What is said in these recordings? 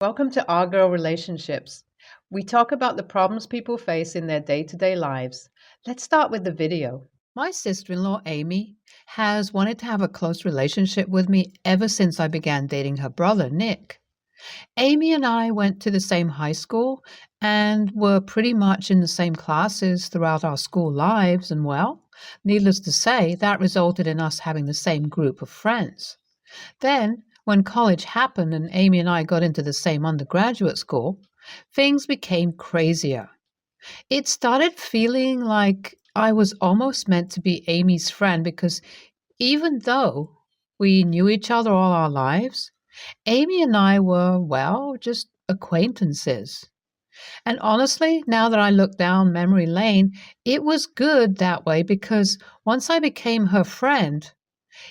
Welcome to Our Girl Relationships. We talk about the problems people face in their day-to-day lives. Let's start with the video. My sister-in-law, Amy, has wanted to have a close relationship with me ever since I began dating her brother, Nick. Amy and I went to the same high school and were pretty much in the same classes throughout our school lives, and well, needless to say, that resulted in us having the same group of friends. Then, when college happened and Amy and I got into the same undergraduate school, things became crazier. It started feeling like I was almost meant to be Amy's friend because even though we knew each other all our lives, Amy and I were, well, just acquaintances. And honestly, now that I look down memory lane, it was good that way because once I became her friend,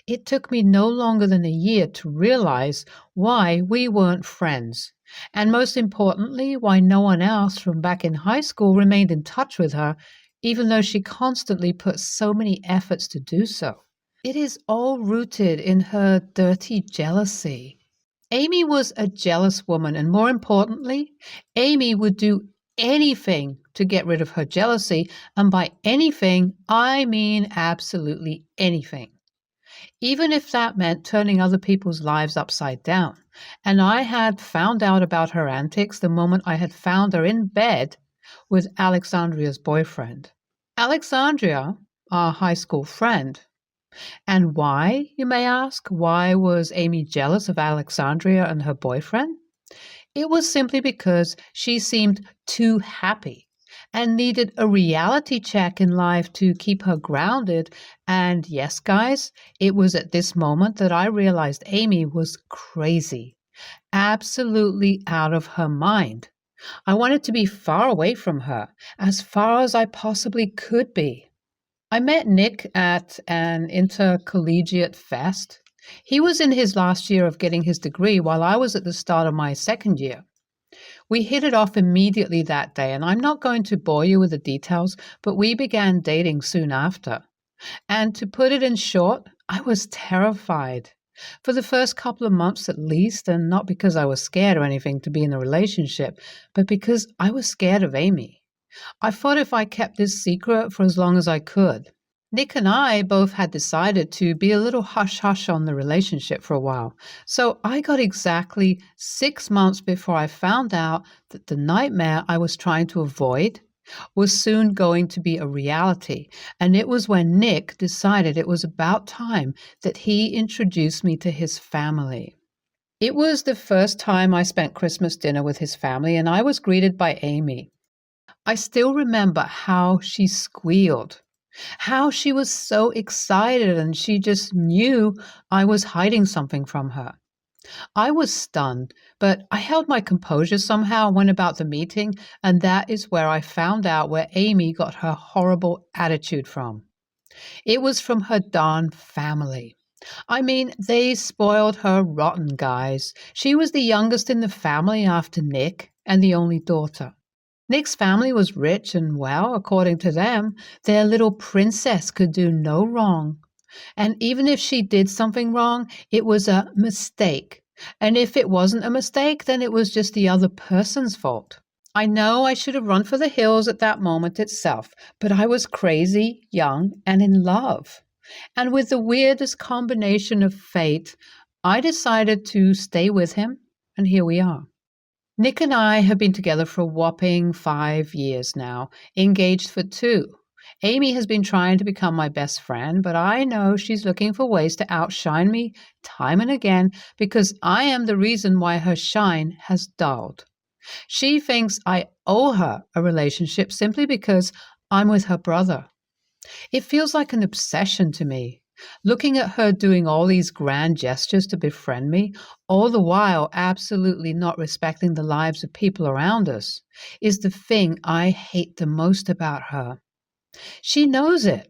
it took me no longer than a year to realize why we weren't friends, and most importantly, why no one else from back in high school remained in touch with her, even though she constantly put so many efforts to do so. It is all rooted in her dirty jealousy. Amy was a jealous woman, and more importantly, Amy would do anything to get rid of her jealousy, and by anything, I mean absolutely anything, even if that meant turning other people's lives upside down. And I had found out about her antics the moment I had found her in bed with Alexandria's boyfriend. Alexandria, our high school friend. And why, you may ask? Why was Amy jealous of Alexandria and her boyfriend? It was simply because she seemed too happy and needed a reality check in life to keep her grounded. And yes, guys, it was at this moment that I realized Amy was crazy, absolutely out of her mind. I wanted to be far away from her, as far as I possibly could be. I met Nick at an intercollegiate fest. He was in his last year of getting his degree while I was at the start of my second year. We hit it off immediately that day, and I'm not going to bore you with the details, but we began dating soon after. And to put it in short, I was terrified. For the first couple of months at least, and not because I was scared or anything to be in a relationship, but because I was scared of Amy. I thought if I kept this secret for as long as I could. Nick and I both had decided to be a little hush-hush on the relationship for a while. So I got exactly 6 months before I found out that the nightmare I was trying to avoid was soon going to be a reality. And it was when Nick decided it was about time that he introduced me to his family. It was the first time I spent Christmas dinner with his family, and I was greeted by Amy. I still remember how she squealed, how she was so excited and she just knew I was hiding something from her. I was stunned, but I held my composure somehow and went about the meeting, and that is where I found out where Amy got her horrible attitude from. It was from her darn family. I mean, they spoiled her rotten, guys. She was the youngest in the family after Nick and the only daughter. Nick's family was rich and, well, according to them, their little princess could do no wrong. And even if she did something wrong, it was a mistake. And if it wasn't a mistake, then it was just the other person's fault. I know I should have run for the hills at that moment itself, but I was crazy, young, and in love. And with the weirdest combination of fate, I decided to stay with him, and here we are. Nick and I have been together for a whopping 5 years now, engaged for 2. Amy has been trying to become my best friend, but I know she's looking for ways to outshine me time and again because I am the reason why her shine has dulled. She thinks I owe her a relationship simply because I'm with her brother. It feels like an obsession to me. Looking at her doing all these grand gestures to befriend me, all the while absolutely not respecting the lives of people around us, is the thing I hate the most about her. She knows it.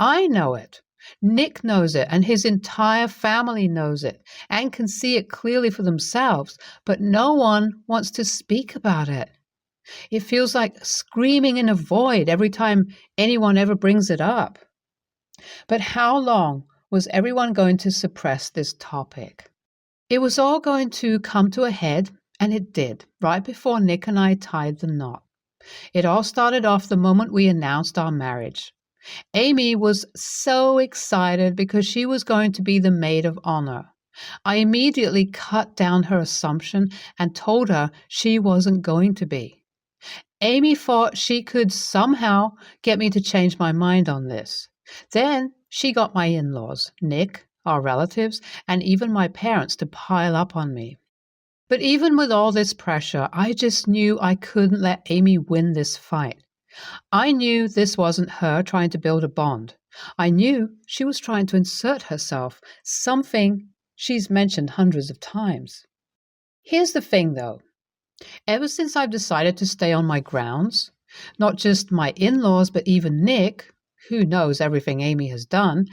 I know it. Nick knows it, and his entire family knows it, and can see it clearly for themselves, but no one wants to speak about it. It feels like screaming in a void every time anyone ever brings it up. But how long was everyone going to suppress this topic? It was all going to come to a head And it did, right before Nick and I tied the knot. It all started off the moment we announced our marriage. Amy was so excited because she was going to be the maid of honor. I immediately cut down her assumption and told her she wasn't going to be. Amy thought she could somehow get me to change my mind on this. Then she got my in-laws, Nick, our relatives, and even my parents to pile up on me. But even with all this pressure, I just knew I couldn't let Amy win this fight. I knew this wasn't her trying to build a bond. I knew she was trying to insert herself, something she's mentioned hundreds of times. Here's the thing, though. Ever since I've decided to stay on my grounds, not just my in-laws, but even Nick, who knows everything Amy has done,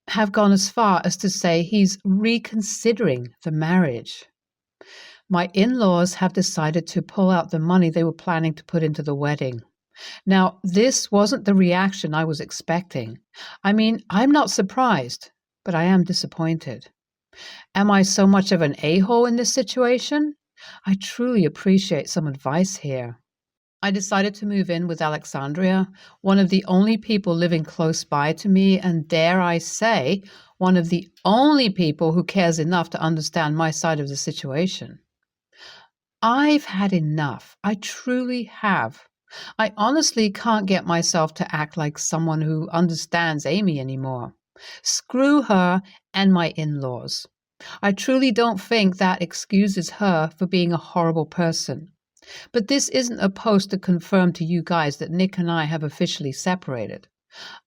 have gone as far as to say he's reconsidering the marriage. My in-laws have decided to pull out the money they were planning to put into the wedding. Now, this wasn't the reaction I was expecting. I mean, I'm not surprised, but I am disappointed. Am I so much of an a-hole in this situation? I truly appreciate some advice here. I decided to move in with Alexandria, one of the only people living close by to me, and dare I say, one of the only people who cares enough to understand my side of the situation. I've had enough. I truly have. I honestly can't get myself to act like someone who understands Amy anymore. Screw her and my in-laws. I truly don't think that excuses her for being a horrible person. But this isn't a post to confirm to you guys that Nick and I have officially separated.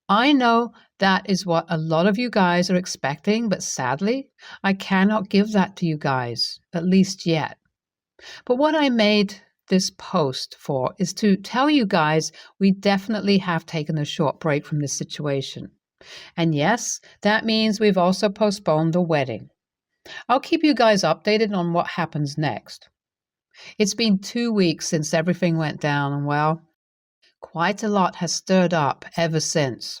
I know that is what a lot of you guys are expecting, but sadly, I cannot give that to you guys, at least yet. But what I made this post for is to tell you guys we definitely have taken a short break from this situation. And yes, that means we've also postponed the wedding. I'll keep you guys updated on what happens next. It's been 2 weeks since everything went down, and well, quite a lot has stirred up ever since.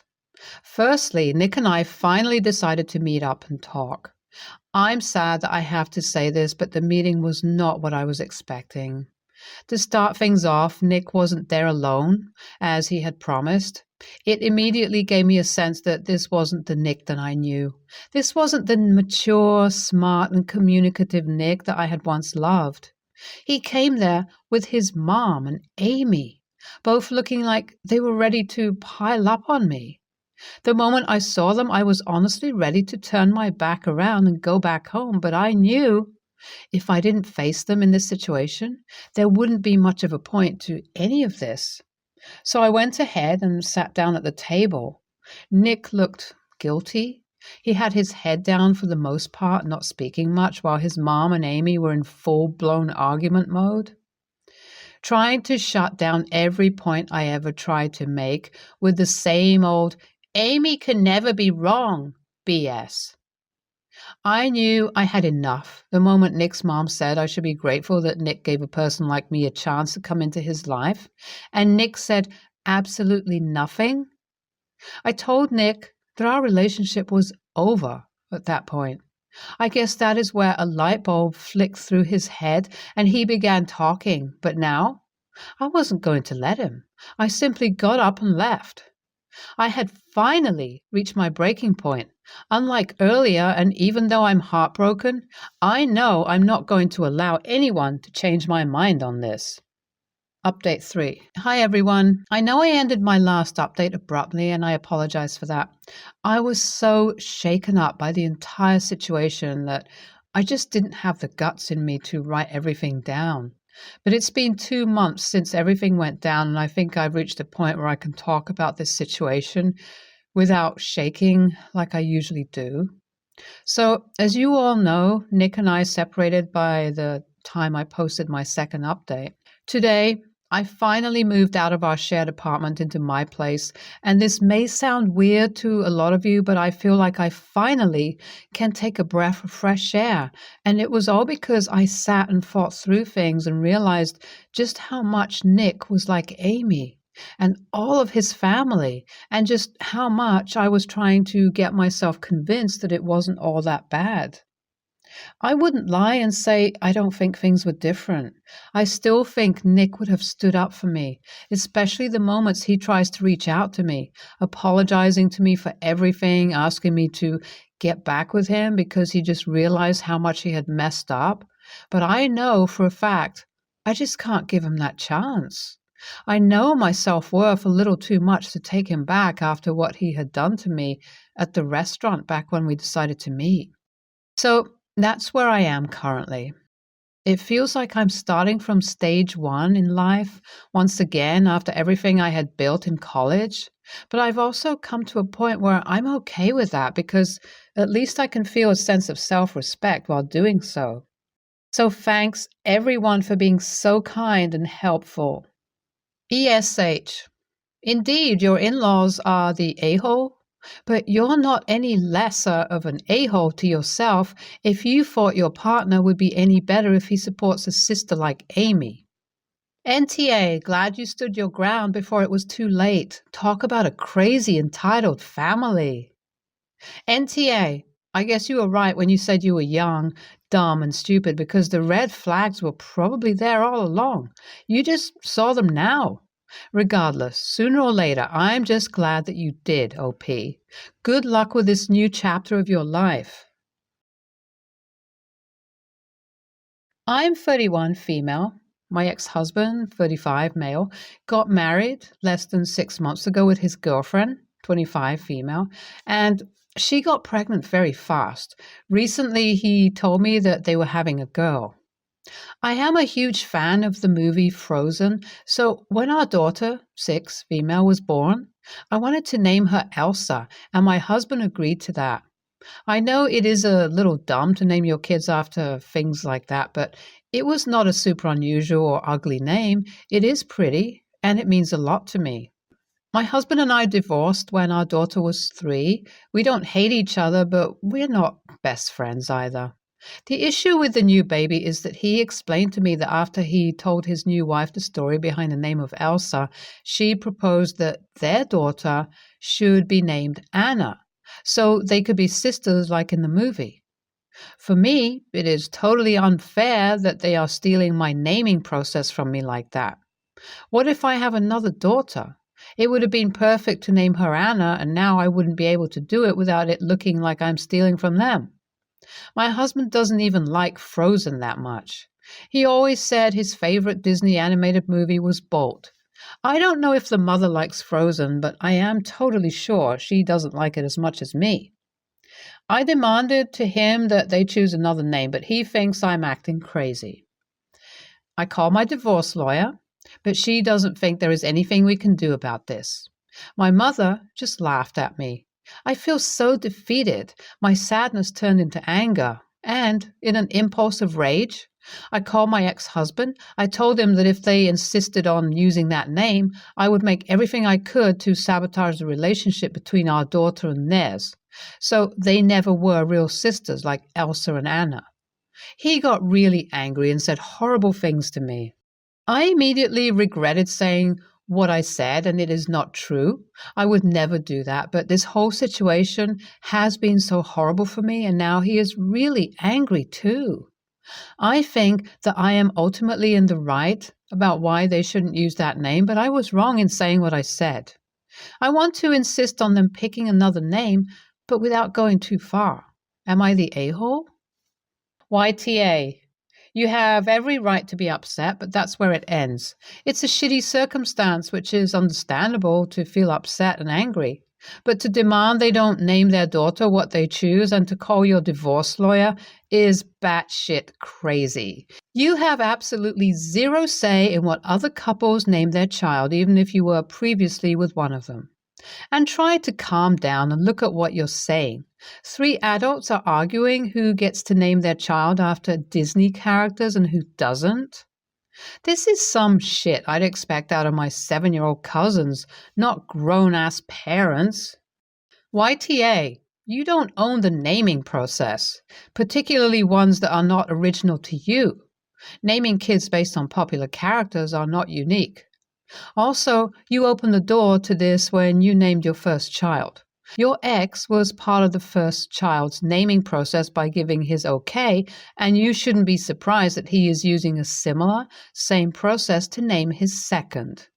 Firstly, Nick and I finally decided to meet up and talk. I'm sad that I have to say this, but the meeting was not what I was expecting. To start things off, Nick wasn't there alone, as he had promised. It immediately gave me a sense that this wasn't the Nick that I knew. This wasn't the mature, smart, and communicative Nick that I had once loved. He came there with his mom and Amy, both looking like they were ready to pile up on me. The moment I saw them, I was honestly ready to turn my back around and go back home, but I knew if I didn't face them in this situation, there wouldn't be much of a point to any of this. So I went ahead and sat down at the table. Nick looked guilty. He had his head down for the most part, not speaking much, while his mom and Amy were in full-blown argument mode, trying to shut down every point I ever tried to make with the same old, Amy can never be wrong, BS. I knew I had enough the moment Nick's mom said I should be grateful that Nick gave a person like me a chance to come into his life, and Nick said absolutely nothing. I told Nick that our relationship was over at that point. I guess that is where a light bulb flicked through his head and he began talking, but now I wasn't going to let him. I simply got up and left. I had finally reached my breaking point. Unlike earlier, and even though I'm heartbroken, I know I'm not going to allow anyone to change my mind on this. Update 3. Hi everyone. I know I ended my last update abruptly and I apologize for that. I was so shaken up by the entire situation that I just didn't have the guts in me to write everything down. But it's been 2 months since everything went down, and I think I've reached a point where I can talk about this situation without shaking like I usually do. So, as you all know, Nick and I separated by the time I posted my second update. Today, I finally moved out of our shared apartment into my place, and this may sound weird to a lot of you, but I feel like I finally can take a breath of fresh air. And it was all because I sat and thought through things and realized just how much Nick was like Amy and all of his family, and just how much I was trying to get myself convinced that it wasn't all that bad. I wouldn't lie and say I don't think things were different. I still think Nick would have stood up for me, especially the moments he tries to reach out to me, apologizing to me for everything, asking me to get back with him because he just realized how much he had messed up. But I know for a fact I just can't give him that chance. I know my self-worth a little too much to take him back after what he had done to me at the restaurant back when we decided to meet. So that's where I am currently. It feels like I'm starting from stage one in life once again after everything I had built in college. But I've also come to a point where I'm okay with that because at least I can feel a sense of self-respect while doing so. So thanks everyone for being so kind and helpful. ESH. Indeed, your in-laws are the a-hole, but you're not any lesser of an a-hole to yourself if you thought your partner would be any better if he supports a sister like Amy. NTA, glad you stood your ground before it was too late. Talk about a crazy entitled family. NTA, I guess you were right when you said you were young, dumb, and stupid because the red flags were probably there all along. You just saw them now. Regardless, sooner or later, I'm just glad that you did, OP. Good luck with this new chapter of your life. I'm 31, female. My ex-husband, 35, male, got married less than 6 months ago with his girlfriend, 25, female, and she got pregnant very fast. Recently, he told me that they were having a girl. I am a huge fan of the movie Frozen, so when our daughter, 6, female, was born, I wanted to name her Elsa, and my husband agreed to that. I know it is a little dumb to name your kids after things like that, but it was not a super unusual or ugly name. It is pretty, and it means a lot to me. My husband and I divorced when our daughter was 3. We don't hate each other, but we're not best friends either. The issue with the new baby is that he explained to me that after he told his new wife the story behind the name of Elsa, she proposed that their daughter should be named Anna, so they could be sisters like in the movie. For me, it is totally unfair that they are stealing my naming process from me like that. What if I have another daughter? It would have been perfect to name her Anna, and now I wouldn't be able to do it without it looking like I'm stealing from them. My husband doesn't even like Frozen that much. He always said his favorite Disney animated movie was Bolt. I don't know if the mother likes Frozen, but I am totally sure she doesn't like it as much as me. I demanded to him that they choose another name, but he thinks I'm acting crazy. I call my divorce lawyer, but she doesn't think there is anything we can do about this. My mother just laughed at me. I feel so defeated. My sadness turned into anger, and in an impulse of rage, I called my ex-husband. I told him that if they insisted on using that name, I would make everything I could to sabotage the relationship between our daughter and theirs. So they never were real sisters like Elsa and Anna. He got really angry and said horrible things to me. I immediately regretted saying what I said, and it is not true. I would never do that, but this whole situation has been so horrible for me, and now he is really angry too. I think that I am ultimately in the right about why they shouldn't use that name, but I was wrong in saying what I said. I want to insist on them picking another name, but without going too far. Am I the a-hole? YTA. You have every right to be upset, but that's where it ends. It's a shitty circumstance, which is understandable to feel upset and angry. But to demand they don't name their daughter what they choose and to call your divorce lawyer is batshit crazy. You have absolutely zero say in what other couples name their child, even if you were previously with one of them. And try to calm down and look at what you're saying. 3 adults are arguing who gets to name their child after Disney characters and who doesn't. This is some shit I'd expect out of my 7-year-old cousins, not grown-ass parents. YTA, you don't own the naming process, particularly ones that are not original to you. Naming kids based on popular characters are not unique. Also, you opened the door to this when you named your first child. Your ex was part of the first child's naming process by giving his okay, and you shouldn't be surprised that he is using a similar, same process to name his second.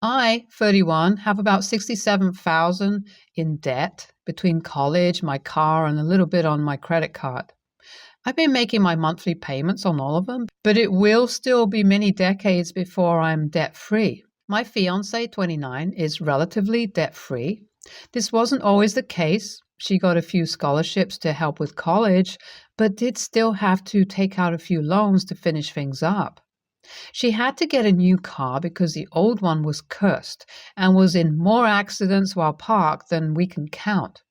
I, 31, have about 67,000 in debt between college, my car, and a little bit on my credit card. I've been making my monthly payments on all of them, but it will still be many decades before I'm debt-free. My fiance, 29, is relatively debt-free. This wasn't always the case. She got a few scholarships to help with college, but did still have to take out a few loans to finish things up. She had to get a new car because the old one was cursed and was in more accidents while parked than we can count.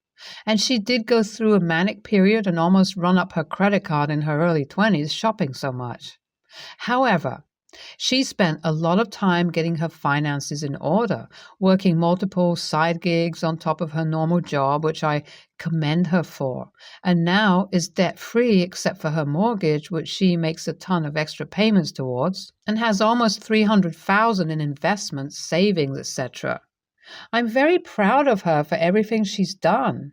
And she did go through a manic period and almost run up her credit card in her early 20s shopping so much. However, she spent a lot of time getting her finances in order, working multiple side gigs on top of her normal job, which I commend her for, and now is debt-free except for her mortgage, which she makes a ton of extra payments towards, and has almost $300,000 in investments, savings, etc. I'm very proud of her for everything she's done.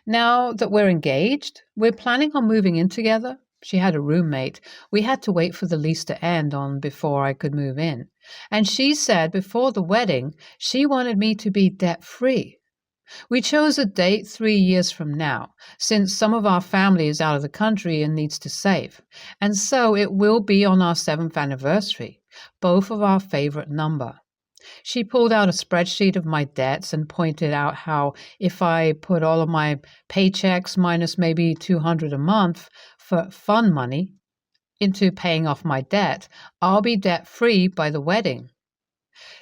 Now that we're engaged, we're planning on moving in together. She had a roommate. We had to wait for the lease to end on before I could move in. And she said before the wedding, she wanted me to be debt-free. We chose a date 3 years from now, since some of our family is out of the country and needs to save. And so it will be on our 7th anniversary, both of our favorite number. She pulled out a spreadsheet of my debts and pointed out how if I put all of my paychecks minus maybe $200 a month for fun money into paying off my debt, I'll be debt-free by the wedding.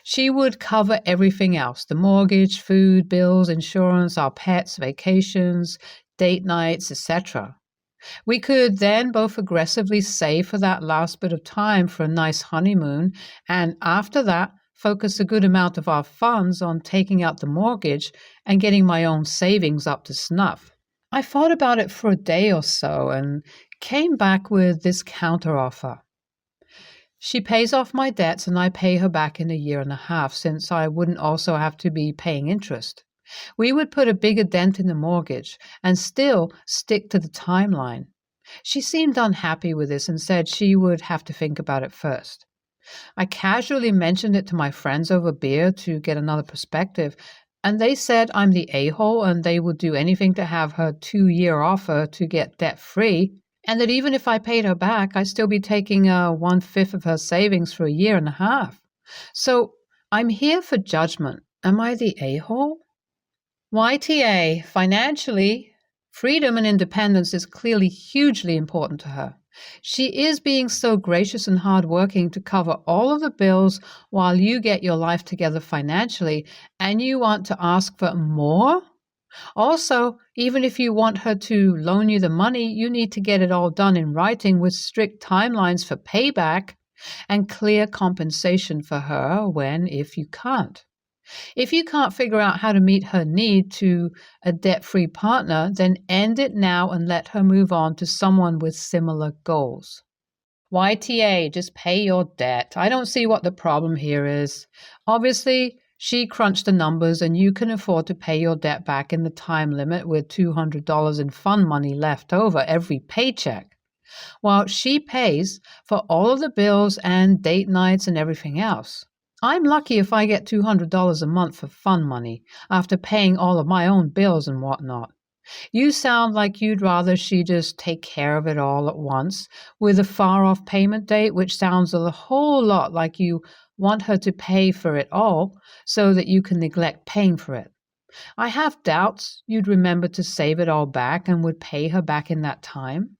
She would cover everything else, the mortgage, food, bills, insurance, our pets, vacations, date nights, etc. We could then both aggressively save for that last bit of time for a nice honeymoon, and after that, focus a good amount of our funds on taking out the mortgage and getting my own savings up to snuff. I thought about it for a day or so and came back with this counteroffer. She pays off my debts and I pay her back in a year and a half, since I wouldn't also have to be paying interest. We would put a bigger dent in the mortgage and still stick to the timeline. She seemed unhappy with this and said she would have to think about it first. I casually mentioned it to my friends over beer to get another perspective, and they said I'm the a-hole and they would do anything to have her 2-year offer to get debt-free, and that even if I paid her back, I'd still be taking 1/5 of her savings for a year and a half. So I'm here for judgment. Am I the a-hole? YTA, financially, freedom and independence is clearly hugely important to her. She is being so gracious and hardworking to cover all of the bills while you get your life together financially, and you want to ask for more? Also, even if you want her to loan you the money, you need to get it all done in writing with strict timelines for payback and clear compensation for her if you can't. If you can't figure out how to meet her need to a debt-free partner, then end it now and let her move on to someone with similar goals. YTA, just pay your debt. I don't see what the problem here is. Obviously, she crunched the numbers and you can afford to pay your debt back in the time limit with $200 in fun money left over every paycheck, while she pays for all of the bills and date nights and everything else. I'm lucky if I get $200 a month for fun money after paying all of my own bills and whatnot. You sound like you'd rather she just take care of it all at once with a far-off payment date, which sounds a whole lot like you want her to pay for it all so that you can neglect paying for it. I have doubts you'd remember to save it all back and would pay her back in that time.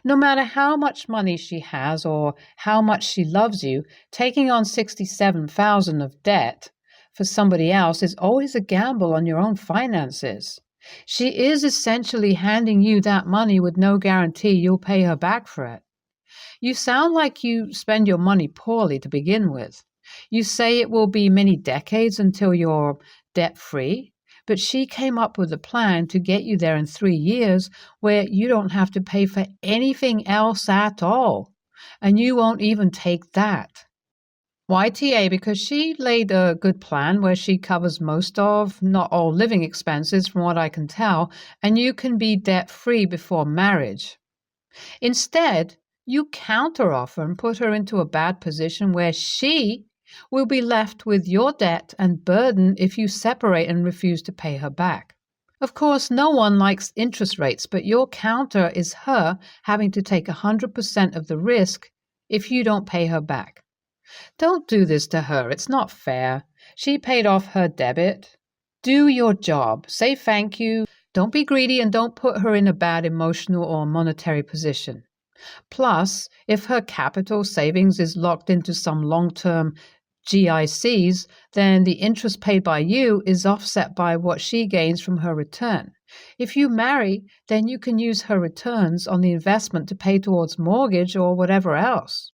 No matter how much money she has or how much she loves you, taking on $67,000 of debt for somebody else is always a gamble on your own finances. She is essentially handing you that money with no guarantee you'll pay her back for it. You sound like you spend your money poorly to begin with. You say it will be many decades until you're debt-free, but she came up with a plan to get you there in 3 years where you don't have to pay for anything else at all, and you won't even take that. YTA, because she laid a good plan where she covers most of, not all living expenses from what I can tell, and you can be debt-free before marriage. Instead, you counteroffer and put her into a bad position where she will be left with your debt and burden if you separate and refuse to pay her back. Of course, no one likes interest rates, but your counter is her having to take 100% of the risk if you don't pay her back. Don't do this to her. It's not fair. She paid off her debit. Do your job. Say thank you. Don't be greedy and don't put her in a bad emotional or monetary position. Plus, if her capital savings is locked into some long-term GICs, then the interest paid by you is offset by what she gains from her return. If you marry, then you can use her returns on the investment to pay towards mortgage or whatever else.